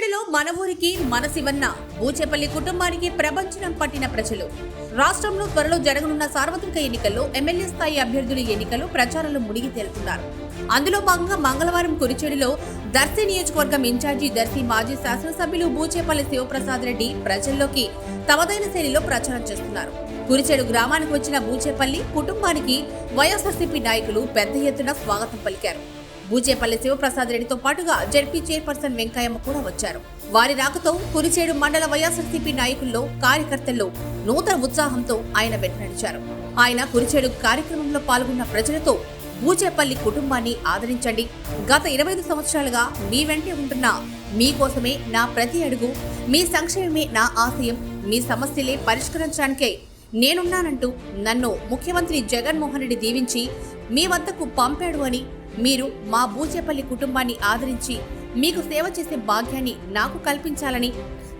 కురిచేడులో మన ఊరికి మన శివన్న బూచేపల్లి కుటుంబానికి ప్రపంచనం పట్టిన ప్రజలు. రాష్ట్రంలో త్వరలో జరగనున్న సార్వత్రిక ఎన్నికల్లో ఎమ్మెల్యే స్థాయి అభ్యర్థుల ఎన్నికలు ప్రచారంలో మునిగి తేలుతున్నారు. అందులో భాగంగా మంగళవారం కురిచేడులో దర్శి నియోజకవర్గం ఇన్ఛార్జి దర్శి మాజీ శాసనసభ్యులు బూచేపల్లి శివప్రసాద్ రెడ్డి ప్రజల్లోకి తమదైన శైలిలో ప్రచారం చేస్తున్నారు. కురిచేడు గ్రామానికి వచ్చిన బూచేపల్లి కుటుంబానికి వైఎస్ఆర్సీపీ నాయకులు పెద్ద ఎత్తున స్వాగతం పలికారు. బూచేపల్లి శివప్రసాద్ రెడ్డితో పాటుగా జెడ్పీ చైర్పర్సన్ వెంకయ్యమ్మ కూడా వచ్చారు. వారి రాకతో కురిచేడు మండల వైఎస్ఆర్సీపీ నాయకుల్లో కార్యకర్తల్లో నూతన ఉత్సాహంతో ఆయన వెంట నడిచారు. ఆయన కురిచేడు కార్యక్రమంలో పాల్గొన్న ప్రజలతో బూచేపల్లి కుటుంబాన్ని ఆదరించండి, గత 25 సంవత్సరాలుగా మీ వెంటే ఉంటున్న మీకోసమే నా ప్రతి అడుగు, మీ సంక్షేమమే నా ఆశయం, మీ సమస్యలే పరిష్కరించడానికే నేనున్నానంటూ నన్ను ముఖ్యమంత్రి జగన్మోహన్ రెడ్డి దీవించి మీ వద్దకు పంపాడు అని, మీరు మా బూచేపల్లి కుటుంబాన్ని ఆదరించి మీకు సేవ చేసే భాగ్యాన్ని నాకు కల్పించాలని,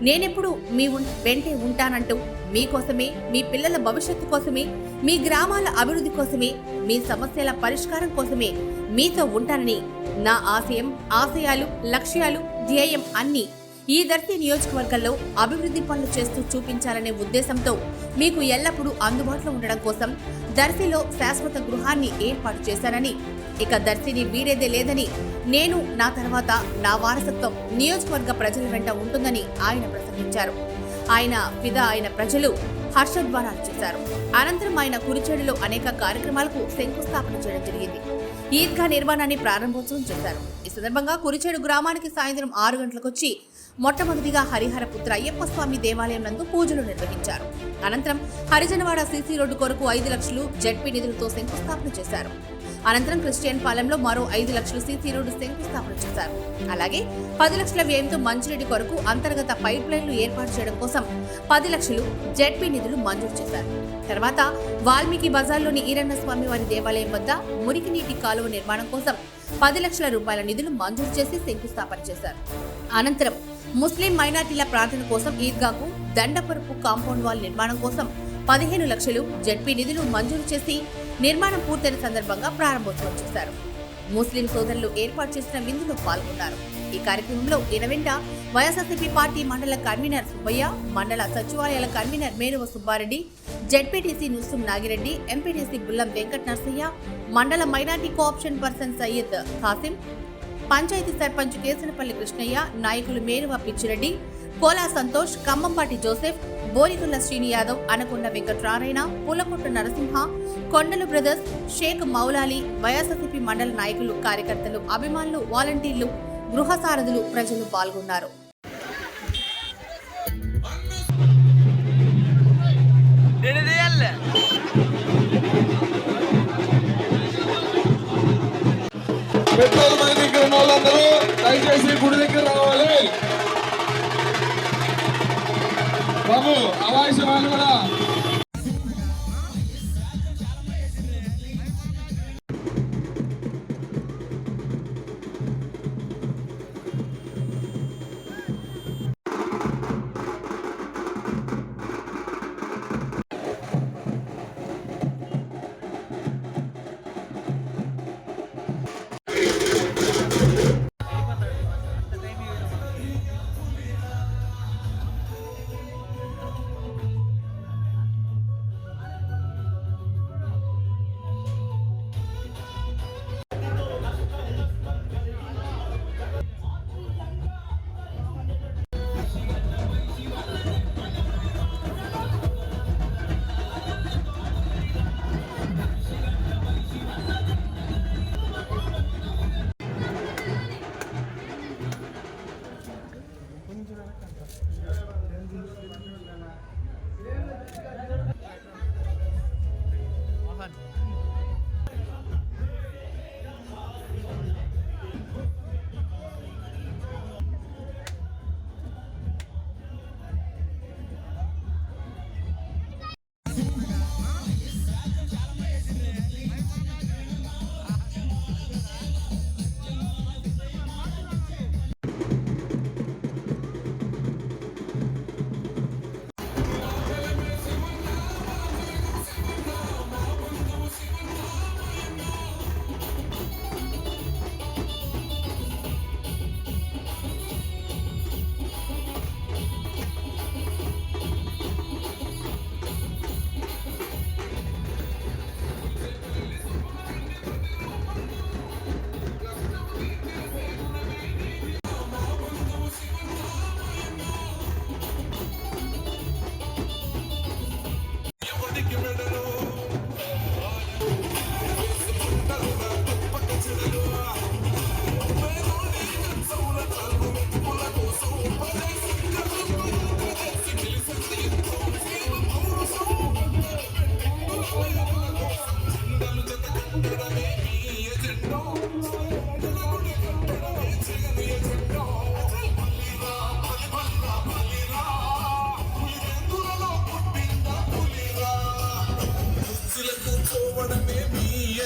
నేనెప్పుడు మీ వెంటే ఉంటానంటూ మీకోసమే, మీ పిల్లల భవిష్యత్తు కోసమే, మీ గ్రామాల అభివృద్ధి కోసమే, మీ సమస్యల పరిష్కారం కోసమే మీతో ఉంటానని, నా ఆశయాలు, లక్ష్యాలు, ధ్యేయం అన్నీ ఈ దర్శి నియోజకవర్గంలో అభివృద్ధి పనులు చేస్తూ చూపించాలనే ఉద్దేశంతో మీకు ఎల్లప్పుడూ అందుబాటులో ఉండడం కోసం దర్శిలో శాశ్వత గృహాన్ని ఏర్పాటు చేశానని, ఇక దర్శిని వీడేదే లేదని, నేను నా తర్వాత నా వారసత్వం నియోజకవర్గ ప్రజల వెంట ఉంటుందని ఆయన ప్రసంగించారు. ఆయన ఫిదా అయిన ప్రజలు హర్షధ్వానాలు చేశారు. అనంతరం ఆయన కురిచేడులో అనేక కార్యక్రమాలకు శంకుస్థాపన చేయడం జరిగింది. ఈద్గా నిర్మాణాన్ని ప్రారంభోత్సవం చేశారు. ఈ సందర్భంగా కురిచేడు గ్రామానికి సాయంత్రం 6 గంటలకు వచ్చి మొట్టమొదటిగా హరిహరపుత్ర అయ్యప్ప స్వామి దేవాలయం నందు పూజలు నిర్వహించారు. అనంతరం హరిజనవాడ సీసీ రోడ్డు కొరకు 5 లక్షలు జెడ్పీ నిధులతో శంకుస్థాపన చేశారు. అనంతరం క్రిస్టియన్ పాలెంలో మరో 5 లక్షలు సీసీ రోడ్డు శంకుస్థాపన చేశారు. అలాగే 10 లక్షల వ్యయంతో మంచిరెడ్డి కొరకు అంతర్గత పైప్ లైన్లు ఏర్పాటు చేయడం కోసం 10 లక్షలు జెడ్పీ నిధులు మంజూరు చేశారు. తర్వాత వాల్మీకి బజార్లోని ఈరన్న స్వామి వారి దేవాలయం వద్ద మురికి నీటి కాలువ నిర్మాణం కోసం 10 లక్షల రూపాయల నిధులు మంజూరు చేసి శంకుస్థాపన చేశారు. అనంతరం ముస్లిం మైనార్టీల ప్రార్థన కోసం ఈద్గాకు దండపరుపు కాంపౌండ్ వాల్ నిర్మాణం కోసం 15 లక్షలు జెడ్పీ నిధులు మంజూరు చేసి నిర్మాణం పూర్తయిన సందర్భంగా ప్రారంభోత్సవం చేశారు. ముస్లిం సోదరులు ఏర్పాటు చేసిన విందులో పాల్గొన్నారు. ఈ కార్యక్రమంలో ఈయన వెంట వైఎస్ఆర్సీపీ పార్టీ మండల కన్వీనర్ సుబ్బయ్య, మండల సచివాలయాల convener Meruva Subbareddy, ZPTC Nussum Nagireddy, MPTC Bullam Venkata Narasaiah, మండల minority co-option person Syed Kasim, panchayat sarpanch Kesanapalli Krishnaiah, నాయకులు మేరువ పిచ్చిరెడ్డి, కోలా సంతోష్, కమ్మంపాటి జోసెఫ్, బోరిగుల్ల శ్రీని యాదవ్, అనకొండ వెంకట్రారాయణ, పూలకొట్ట నరసింహ, కొండలు బ్రదర్స్, షేక్ మౌలాలి, వైఎస్ఆర్సీపీ మండల నాయకులు, కార్యకర్తలు, అభిమానులు, వాలంటీర్లు, గృహ సారథులు, ప్రజలు పాల్గొన్నారు. పెట్రోల్ మన దగ్గర ఉన్న వాళ్ళందరూ దయచేసి గుడి దగ్గర రావాలి బాబు. అవాయిస్ వాళ్ళు కూడా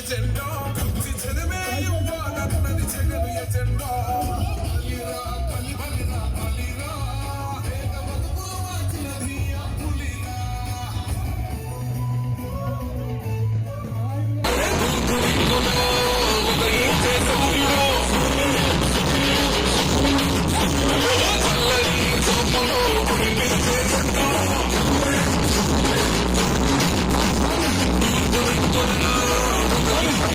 ఎజెండా కుర్చీ చదివే ఇవ్వాలన్నది జగను ఎజెండా